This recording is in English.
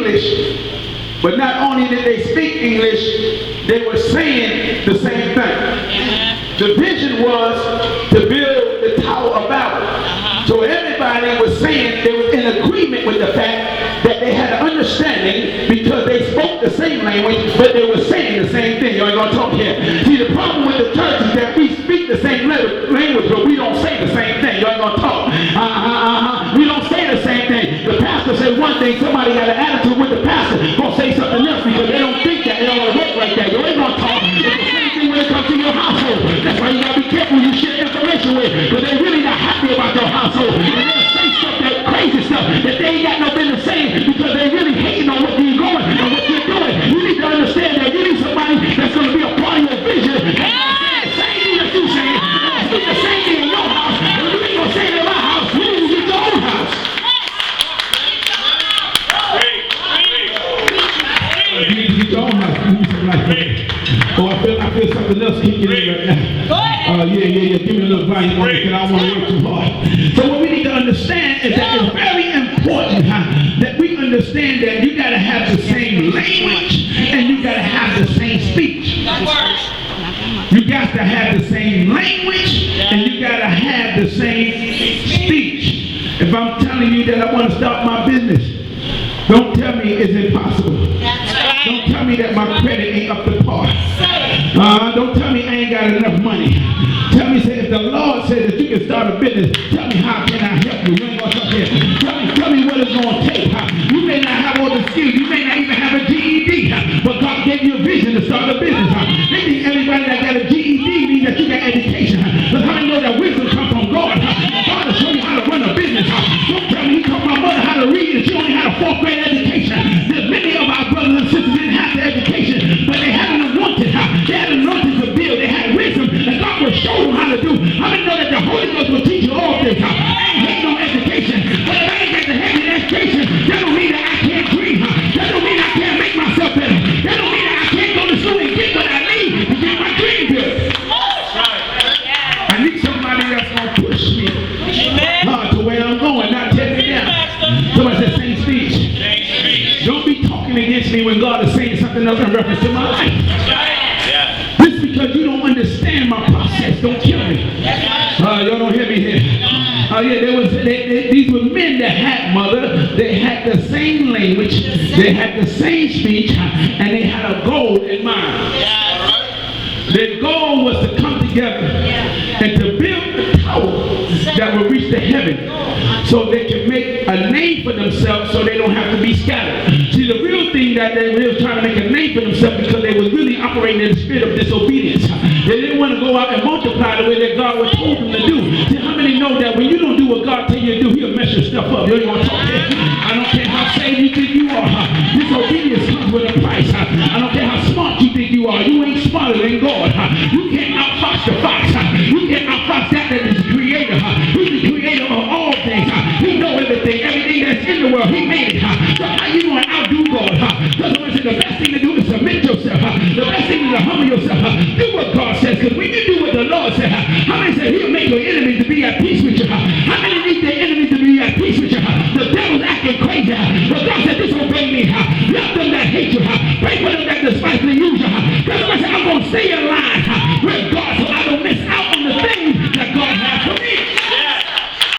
English, but not only did they speak English, they were saying the same thing. The vision was to build the Tower of Babel. So everybody was saying, they were in agreement with the fact that they had an understanding because they spoke the same language, but they were saying the same thing. Y'all ain't gonna talk here. See, the problem with the church is that we speak the same language, but we don't say the same thing. Y'all ain't gonna talk. We don't say the same thing. The pastor said one thing, somebody got an attitude with the pastor, gonna say something else because they don't think that, they don't want to work like that. You ain't gonna talk. It's the same thing when it comes to your household. That's why you gotta be careful who you share information with, because they're really not happy about your household. And they'll say stuff, that crazy stuff, that they ain't got no business saying because they really hating on what you're going and what you're doing. You need to understand that you need somebody that's gonna be a part of your vision. The same thing that you say, speak the same thing in your house, but you ain't gonna say it in my house. You need to get your own house. You need to get your own house. You need something like that. Oh, I feel something else kicking in right now. Yeah. Give me a little volume on it because I don't want to work too hard. So what we need to understand is that it's very important that we understand that you got to have the same language and you got to have the same speech. You got to have the same language and you got to have the same speech. If I'm telling you that I want to start my business, don't tell me it's impossible. Don't tell me that my credit ain't up to par. Don't tell me I ain't got enough money. Tell me, say, if the Lord says that you can start a business, tell me how can I help you? You ain't gonna talk here. Tell me what it's gonna take. You may not have all the skills. You may not even have a GED, but God gave you a vision to start a business. They think everybody that got a GED means that you got education. But how do you know that wisdom comes from God? God will show you how to run a business. Don't tell me He taught my mother how to read and she only had a 4th grade education. There's many of our brothers and sisters didn't have the education, but they had an anointing. They had an anointing to build. They had wisdom, and God will show them how to do. How many know that the Holy Ghost will teach you all things? I ain't hating on education, but if I ain't got the heavy education, that don't mean that I can't dream. That don't mean I can't make myself better. That don't mean that I can't go to school and get what I need to get my dream built. I need somebody that's gonna push me to where I'm going, not tear me down. Somebody said same speech. Don't be talking against me when God is saying something else in reference to my life. This because you don't understand my process. Don't kill me. Y'all don't hear me here. These were men that had mother. They had the same language. They had the same speech, and they had a goal in mind. Their goal was to come together and to build the tower that will reach to heaven, so they can make a name for themselves, so they don't have to be scattered. See, the real thing that they were trying to make a name for themselves because they was really operating in the spirit of disobedience. They didn't want to go out and multiply the way that God was told them to do. See, how many know that when you don't do what God tells you to do, He'll mess your stuff up? You ain't gonna talk here. I don't care how saved you think you are. Disobedience comes with a price. I don't care how smart you think you are. You ain't smarter than God. You can't outfox the fox. You can't outfox that is the creator. He's the creator of all things. He knows everything. Everything that's in the world, He made it. So how you going to outdo God? Because the best thing to do is submit yourself. The best thing is to humble yourself. Do what God says. Because when you do what the Lord says, how many say He'll make your enemies to be at peace with you? How many need their enemies to be at peace with you? The devil's acting crazy. But God said, disobey me. Love them that hate you. Pray for them that despitefully use you. Because I said, I'm going to stay alive.